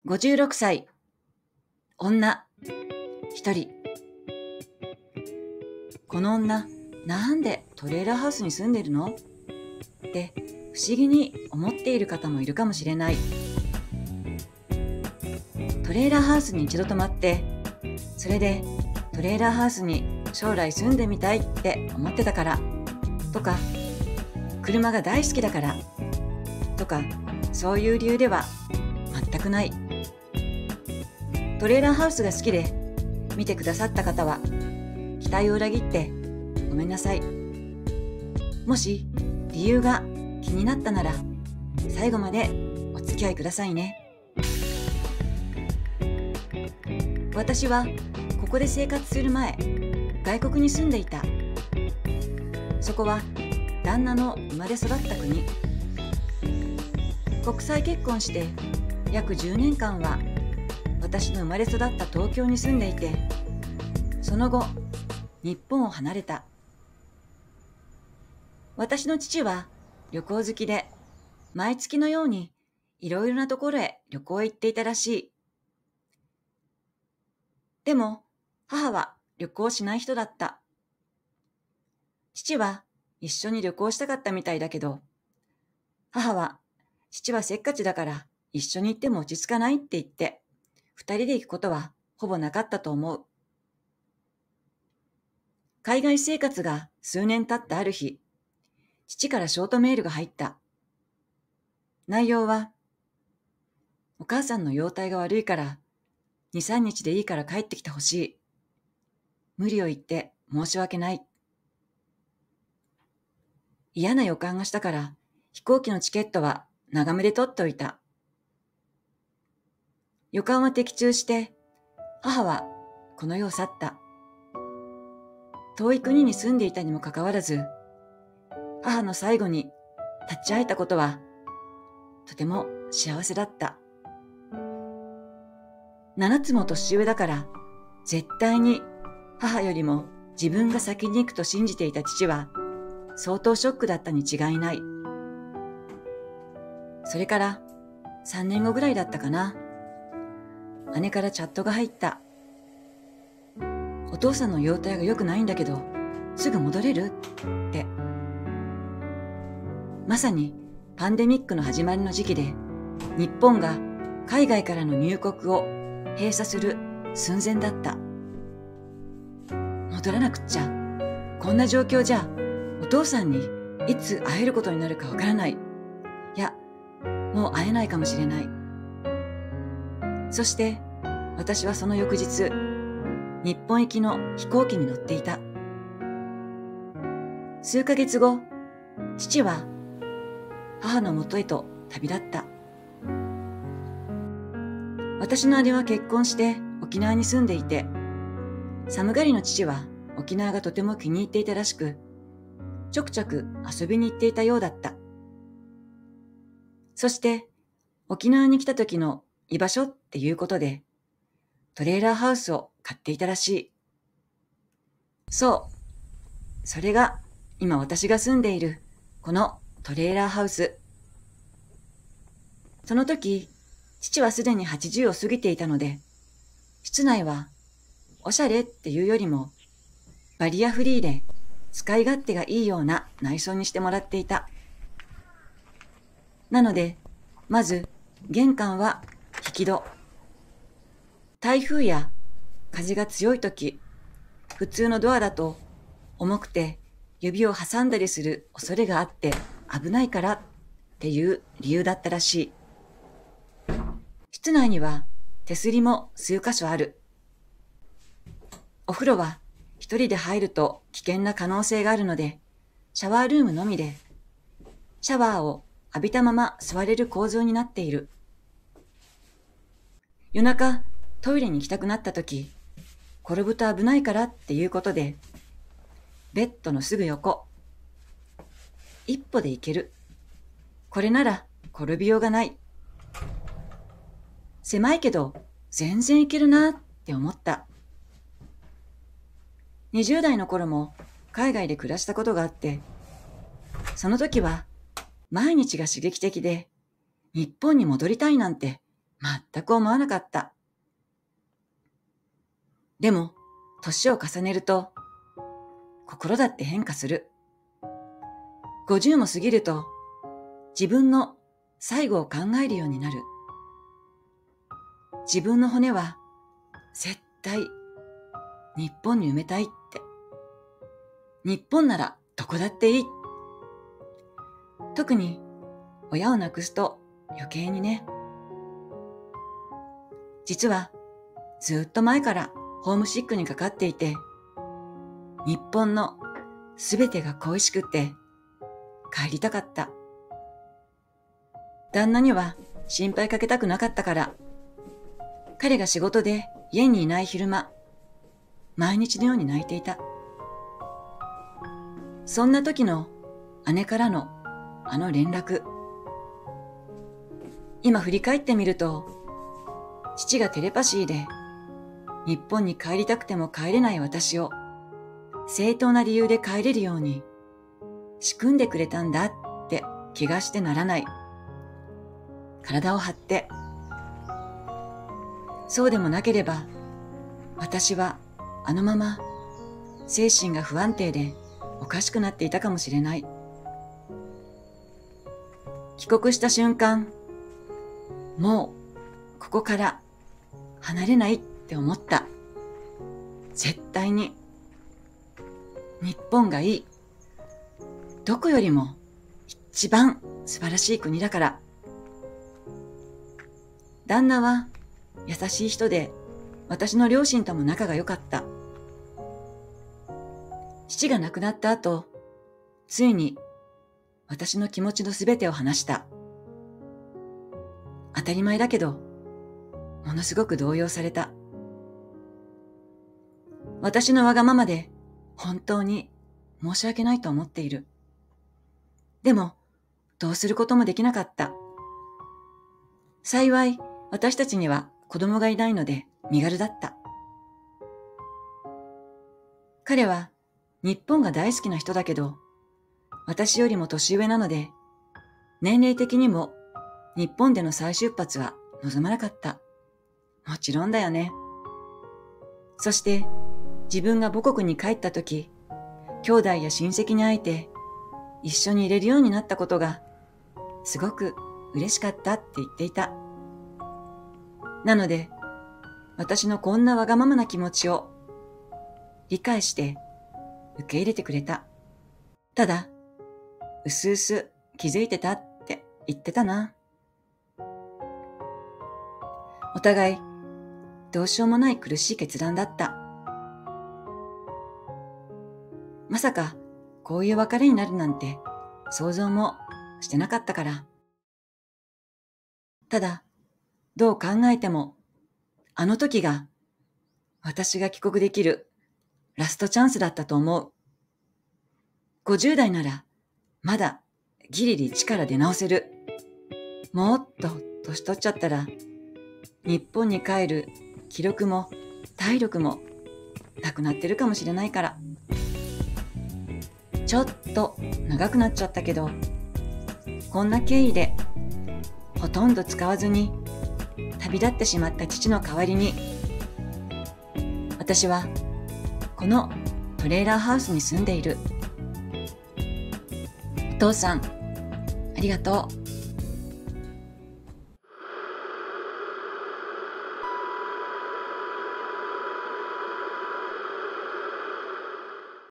56歳、女、一人。この女、なんでトレーラーハウスに住んでるのって不思議に思っている方もいるかもしれない。トレーラーハウスに一度泊まって、それでトレーラーハウスに将来住んでみたいって思ってたからとか、車が大好きだからとか、そういう理由では全くない。トレーラーハウスが好きで見てくださった方は期待を裏切ってごめんなさい。もし理由が気になったなら最後までお付き合いくださいね。私はここで生活する前、外国に住んでいた。そこは旦那の生まれ育った国。国際結婚して約10年間は私の生まれ育った東京に住んでいて、その後日本を離れた。私の父は旅行好きで、毎月のようにいろいろなところへ旅行へ行っていたらしい。でも母は旅行しない人だった。父は一緒に旅行したかったみたいだけど、母は父はせっかちだから一緒に行っても落ち着かないって言って、二人で行くことはほぼなかったと思う。海外生活が数年経ったある日、父からショートメールが入った。内容は、お母さんの容体が悪いから2、3日でいいから帰ってきてほしい。無理を言って申し訳ない。嫌な予感がしたから飛行機のチケットは長めで取っておいた。予感は的中して、母はこの世を去った。遠い国に住んでいたにもかかわらず、母の最後に立ち会えたことはとても幸せだった。7つも年上だから絶対に母よりも自分が先に行くと信じていた父は相当ショックだったに違いない。それから3年後ぐらいだったかな。姉からチャットが入った。お父さんの容体が良くないんだけど、すぐ戻れるって。まさにパンデミックの始まりの時期で、日本が海外からの入国を閉鎖する寸前だった。戻らなくっちゃ。こんな状況じゃ、お父さんにいつ会えることになるかわからない。いや、もう会えないかもしれない。そして私はその翌日、日本行きの飛行機に乗っていた。数ヶ月後、父は母のもとへと旅立った。私の姉は結婚して沖縄に住んでいて、寒がりの父は沖縄がとても気に入っていたらしく、ちょくちょく遊びに行っていたようだった。そして沖縄に来た時の居場所っていうことで、トレーラーハウスを買っていたらしい。そう、それが今私が住んでいるこのトレーラーハウス。その時、父はすでに80を過ぎていたので、室内はおしゃれっていうよりもバリアフリーで使い勝手がいいような内装にしてもらっていた。なので、まず玄関は引き戸。台風や風が強い時、普通のドアだと重くて指を挟んだりする恐れがあって危ないからっていう理由だったらしい。室内には手すりも数箇所ある。お風呂は一人で入ると危険な可能性があるので、シャワールームのみで、シャワーを浴びたまま座れる構造になっている。夜中トイレに行きたくなった時、転ぶと危ないからっていうことで、ベッドのすぐ横、一歩で行ける。これなら転びようがない。狭いけど全然行けるなって思った。20代の頃も海外で暮らしたことがあって、その時は毎日が刺激的で、日本に戻りたいなんて全く思わなかった。でも、年を重ねると、心だって変化する。50も過ぎると、自分の最後を考えるようになる。自分の骨は絶対日本に埋めたいって。日本ならどこだっていい。特に親を亡くすと余計にね。実はずっと前からホームシックにかかっていて、日本のすべてが恋しくて帰りたかった。旦那には心配かけたくなかったから、彼が仕事で家にいない昼間、毎日のように泣いていた。そんな時の姉からのあの連絡。今振り返ってみると、父がテレパシーで日本に帰りたくても帰れない私を正当な理由で帰れるように仕組んでくれたんだって気がしてならない。体を張って。そうでもなければ、私はあのまま精神が不安定でおかしくなっていたかもしれない。帰国した瞬間、もうここから離れないって思った。絶対に。日本がいい。どこよりも一番素晴らしい国だから。旦那は優しい人で、私の両親とも仲が良かった。父が亡くなった後、ついに私の気持ちのすべてを話した。当たり前だけど、ものすごく動揺された。私のわがままで本当に申し訳ないと思っている。でも、どうすることもできなかった。幸い、私たちには子供がいないので身軽だった。彼は日本が大好きな人だけど、私よりも年上なので、年齢的にも日本での再出発は望まなかった。もちろんだよね。そして自分が母国に帰った時、兄弟や親戚に会えて一緒にいれるようになったことがすごく嬉しかったって言っていた。なので、私のこんなわがままな気持ちを理解して受け入れてくれた。ただ、うすうす気づいてたって言ってたな。お互い、どうしようもない苦しい決断だった。まさか、こういう別れになるなんて想像もしてなかったから。ただ、どう考えても、あの時が私が帰国できるラストチャンスだったと思う。50代ならまだギリリ力出直せる。もっと年取っちゃったら日本に帰る気力も体力もなくなってるかもしれないから。ちょっと長くなっちゃったけど、こんな経緯でほとんど使わずに旅立ってしまった父の代わりに、私はこのトレーラーハウスに住んでいる。お父さん、ありがとう。